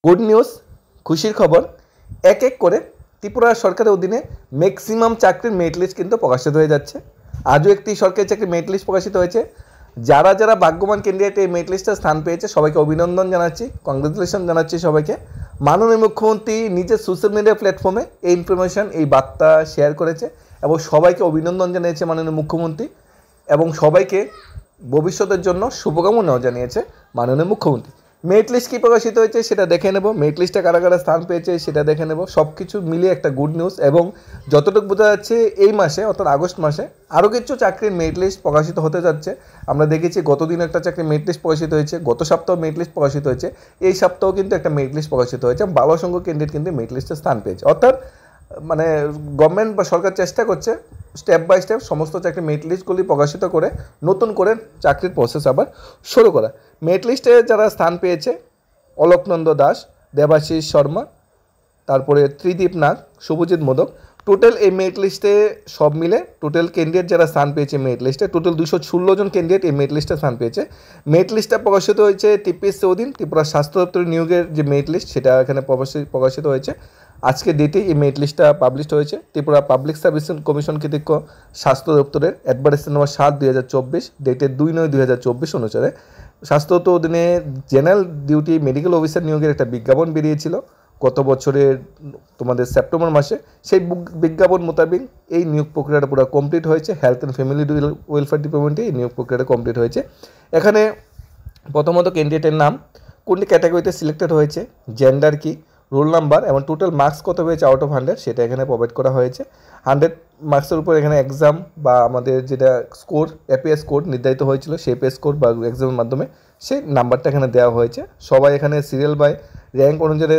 Good news, খুশির খবর। এক এক করে ত্রিপুরা সরকারের অধীনে ম্যাক্সিমাম চাকরির মেরিট লিস্ট কিন্তু প্রকাশিত হয়ে যাচ্ছে। আজও একটি সরকারি চাকরির মেরিট লিস্ট প্রকাশিত হয়েছে। যারা যারা ভাগ্যবান ক্যান্ডিডেট এই মেরিট লিস্টে স্থান পেয়েছে সবাইকে অভিনন্দন জানাচ্ছি, কংগ্রেচুলেশন জানাচ্ছি সবাইকে। মাননীয় মুখ্যমন্ত্রী নিজের সোশ্যাল মিডিয়া প্ল্যাটফর্মে এই ইনফরমেশন, এই বার্তা শেয়ার করেছে এবং সবাইকে অভিনন্দন জানিয়েছে মাননীয় মুখ্যমন্ত্রী, এবং সবাইকে ভবিষ্যতের জন্য শুভকামনাও জানিয়েছে মাননীয় মুখ্যমন্ত্রী। মেরিট লিস্ট কী প্রকাশিত হয়েছে সেটা দেখে নেব, মেরিট লিস্টে কারা কারা স্থান পেয়েছে সেটা দেখে নেব। সব কিছু মিলিয়ে একটা গুড নিউজ। এবং যতটুকু বোঝা যাচ্ছে এই মাসে অর্থাৎ আগস্ট মাসে আরও কিছু চাকরির মেরিট লিস্ট প্রকাশিত হতে যাচ্ছে। আমরা দেখেছি গতদিন একটা চাকরির মেরিট লিস্ট প্রকাশিত হয়েছে, গত সপ্তাহ মেরিট লিস্ট প্রকাশিত হয়েছে, এই সপ্তাহ কিন্তু একটা মেরিট লিস্ট প্রকাশিত হয়েছে। ভালো সংখ্যক ক্যান্ডিডেট কিন্তু মেরিট লিস্টে স্থান পেয়েছে। অর্থাৎ মানে গভর্নমেন্ট বা সরকার চেষ্টা করছে স্টেপ বাই স্টেপ সমস্ত চাকরির মেরিট লিস্টগুলি প্রকাশিত করে নতুন করে চাকরির প্রসেস আবার শুরু করা। মেরিট লিস্টে যারা স্থান পেয়েছে অলোকনন্দ দাস, দেবাশিস শর্মা, তারপরে ত্রিদীপ নাগ, শুভজিৎ মোদক, টোটাল এই মেরিট লিস্টে সব মিলে টোটাল ক্যান্ডিডেট যারা স্থান পেয়েছে মেরিট লিস্টে টোটাল 216 জন ক্যান্ডিডেট এই মেরিট লিস্টে স্থান পেয়েছে। মেরিট লিস্টটা প্রকাশিত হয়েছে টিপিএসসি অধীন ত্রিপুরা স্বাস্থ্য দপ্তরের নিয়োগের যে মেরিট লিস্ট সেটা এখানে প্রকাশিত হয়েছে। আজকে ডেটে এই মেরিট লিস্টটা পাবলিশ হয়েছে। ত্রিপুরা পাবলিক সার্ভিস কমিশন কর্তৃক স্বাস্থ্য দপ্তরের অ্যাডভার্টাইজমেন্ট নম্বর 7/2024 ডেটের 2/9/2024 অনুসারে স্বাস্থ্য দপ্তর অধীনে জেনারেল ডিউটি মেডিকেল অফিসার নিয়োগের একটা বিজ্ঞাপন বেরিয়েছিল গত বছরের তোমাদের সেপ্টেম্বর মাসে। সেই বিজ্ঞাপন মোতাবেক এই নিয়োগ প্রক্রিয়াটা পুরো কমপ্লিট হয়েছে। হেলথ অ্যান্ড ফ্যামিলি ওয়েলফেয়ার ডিপার্টমেন্টে এই নিয়োগ প্রক্রিয়াটা কমপ্লিট হয়েছে। এখানে প্রথমত ক্যান্ডিডেটের নাম, কোনটি ক্যাটাগরিতে সিলেক্টেড হয়েছে, জেন্ডার কি, রোল নাম্বার এবং টোটাল মার্কস কত হয়েছে আউট অফ 100 সেটা এখানে প্রোভাইড করা হয়েছে। 100 মার্কসের উপর এখানে এক্সাম বা আমাদের যেটা স্কোর এপিএস স্কোর নির্ধারিত হয়েছিল সেই এপিএস স্কোর বা এক্সামের মাধ্যমে সেই নাম্বারটা এখানে দেওয়া হয়েছে। সবাই এখানে সিরিয়াল বাই র্যাঙ্ক অনুযায়ী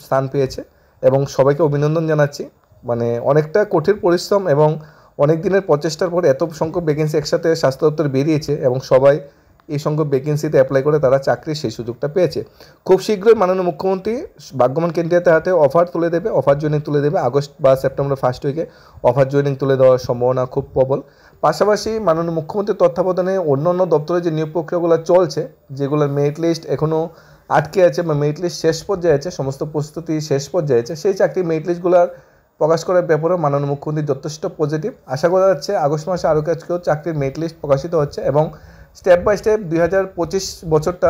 স্থান পেয়েছে এবং সবাইকে অভিনন্দন জানাচ্ছি। মানে অনেকটা কঠিন পরিশ্রম এবং অনেক দিনের প্রচেষ্টার পর এত সংখ্যক ভ্যাকেন্সি একসাথে স্বাস্থ্য দপ্তর বেরিয়েছে এবং সবাই এই সংখ্যক ভ্যাকেন্সিতে অ্যাপ্লাই করে তারা চাকরির সেই সুযোগটা পেয়েছে। খুব শীঘ্রই মাননীয় মুখ্যমন্ত্রী ভাগ্যবান ক্যান্ডিডেটের হাতে অফার তুলে দেবে, অফার জয়েনিং তুলে দেবে। আগস্ট বা সেপ্টেম্বর ফার্স্ট উইকে অফার জয়েনিং তুলে দেওয়ার সম্ভাবনা খুব প্রবল। পাশাপাশি মাননীয় মুখ্যমন্ত্রীর তত্ত্বাবধানে অন্য অন্য দপ্তরে যে নিয়োগ প্রক্রিয়াগুলো চলছে, যেগুলোর মেরিট লিস্ট এখনও আটকে আছে বা মেরিট লিস্ট শেষ পর্যায়ে আছে, সমস্ত প্রস্তুতি শেষ পর্যায়ে আছে, সেই চাকরির মেরিট লিস্টগুলোর প্রকাশ করার ব্যাপারেও মাননীয় মুখ্যমন্ত্রী যথেষ্ট পজিটিভ। আশা করা যাচ্ছে আগস্ট মাসে আরও কাজকেও চাকরির মেরিট লিস্ট প্রকাশিত হচ্ছে এবং স্টেপ বাই স্টেপ 2025 বছরটা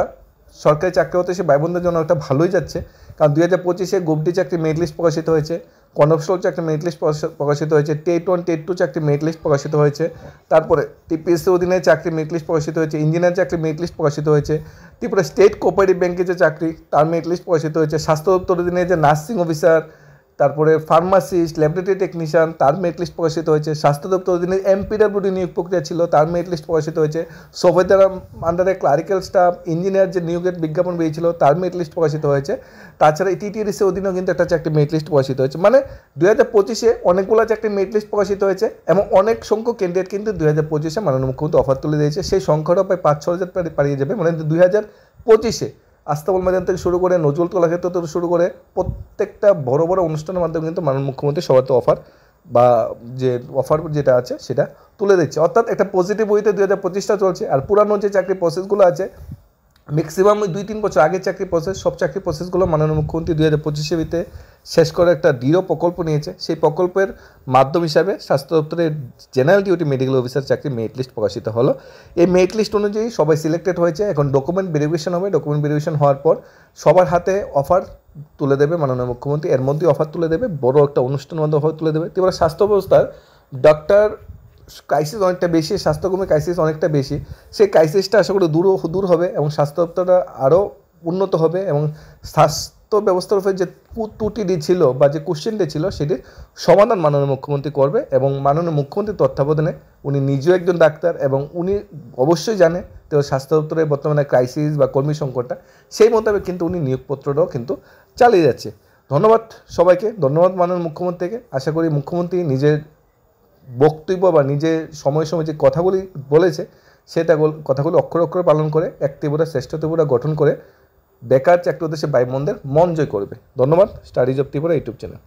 সরকারি চাকরি হতে সে ভাই বোনদের জন্য একটা ভালোই যাচ্ছে। কারণ 2025-এ গ্রুপ ডি চাকরি মেরিট লিস্ট প্রকাশিত হয়েছে, কনস্টেবল চাকরি মেরিট লিস্ট প্রকাশিত হয়েছে, টেট 1 টেট 2 চাকরি মেরিট লিস্ট প্রকাশিত হয়েছে, তারপরে টিপিএসসি অধীনে চাকরি মেরিট লিস্ট প্রকাশিত হয়েছে, ইঞ্জিনিয়ার চাকরি মেরিট লিস্ট প্রকাশিত হয়েছে, ত্রিপুরা স্টেট কোঅপারেটিভ ব্যাংকে যে চাকরি তার মেরিট লিস্ট প্রকাশিত হয়েছে, স্বাস্থ্য দপ্তর অধীনে যে নার্সিং অফিসার, তারপরে ফার্মাসিস্ট, ল্যাবরেটরি টেকনিশিয়ান তার মেরিট লিস্ট প্রকাশিত হয়েছে, স্বাস্থ্য দপ্তর অধীনে এমপিডব্লিউডি নিয়োগ প্রক্রিয়া ছিল তার মেরিট লিস্ট প্রকাশিত হয়েছে, সফটওয়্যার আন্ডারে ক্লারিক্যাল স্টাফ ইঞ্জিনিয়ার যে নিয়োগের বিজ্ঞাপন বেরিয়েছিল তার মেরিট লিস্ট প্রকাশিত হয়েছে। তাছাড়া টিটিডিসি অধীনেও কিন্তু একটা চাকরি মেরিট লিস্ট প্রকাশিত হয়েছে। মানে 2025-এ অনেকগুলো চাকরি মেরিট লিস্ট প্রকাশিত হয়েছে এবং অনেক সংখ্যক ক্যান্ডিডেট কিন্তু 2025-এ মাননীয় মুখ্যমন্ত্রী অফার তুলে দিয়েছে। সেই সংখ্যাটাও প্রায় 5-6 হাজার পাড়িয়ে যাবে। মানে 2025-এ আস্তাবল ময়দান থেকে শুরু করে নজরুল কলাক্ষেত্র থেকে শুরু করে প্রত্যেকটা বড় বড় অনুষ্ঠানের মাধ্যমে কিন্তু মাননীয় মুখ্যমন্ত্রী সবার তো অফার বা যে অফার যেটা আছে সেটা তুলে দিচ্ছে। অর্থাৎ একটা পজিটিভ ওয়েতে 2025টা চলছে। আর পুরানো যে চাকরি প্রসেসগুলো আছে ম্যাক্সিমাম 2-3 বছর আগের চাকরি প্রসেস, সব চাকরি প্রসেসগুলো মাননীয় মুখ্যমন্ত্রী 2025-এর ভিতরে শেষ করে একটা দৃঢ় প্রকল্প নিয়েছে। সেই প্রকল্পের মাধ্যম হিসাবে স্বাস্থ্য দপ্তরের জেনারেল ডিউটি মেডিকেল অফিসার চাকরি মেরিট লিস্ট প্রকাশিত হলো। এই মেরিট লিস্ট অনুযায়ী সবাই সিলেক্টেড হয়েছে। এখন ডকুমেন্ট ভেরিফিকেশন হবে, ডকুমেন্ট ভেরিফিকেশন হওয়ার পর সবার হাতে অফার তুলে দেবে মাননীয় মুখ্যমন্ত্রী। এর মধ্যে অফার তুলে দেবে, বড় একটা অনুষ্ঠানের মধ্যে অফার তুলে দেবে। ত্রিপুরা স্বাস্থ্য ব্যবস্থার ডক্টর ক্রাইসিস অনেকটা বেশি, স্বাস্থ্যকর্মী ক্রাইসিস অনেকটা বেশি। সেই ক্রাইসিসটা আশা করি দূর হবে এবং স্বাস্থ্য দপ্তরটা আরও উন্নত হবে এবং স্বাস্থ্য ব্যবস্থার উপরে যে ত্রুটিটি ছিল বা যে কোশ্চেনটি ছিল সেটির সমাধান মাননীয় মুখ্যমন্ত্রী করবে। এবং মাননীয় মুখ্যমন্ত্রীর তত্ত্বাবধানে উনি নিজেও একজন ডাক্তার এবং উনি অবশ্যই জানে তো স্বাস্থ্য দপ্তরের বর্তমানে ক্রাইসিস বা কর্মী সংকটটা, সেই মোতাবেক কিন্তু উনি নিয়োগপত্রটাও কিন্তু চালিয়ে যাচ্ছে। ধন্যবাদ সবাইকে, ধন্যবাদ মাননীয় মুখ্যমন্ত্রীকে। আশা করি মুখ্যমন্ত্রী নিজের বক্তব্য বা নিজের সময় যে কথাগুলি বলেছে সেটা কথাগুলি অক্ষরে অক্ষরে পালন করে এক ত্রিপুরা শ্রেষ্ঠ ত্রিপুরা গঠন করে বেকার চাকরি উদ্দেশ্যে ভাই বোনদের মন জয় করবে। ধন্যবাদ। Studies of Tripura YouTube channel.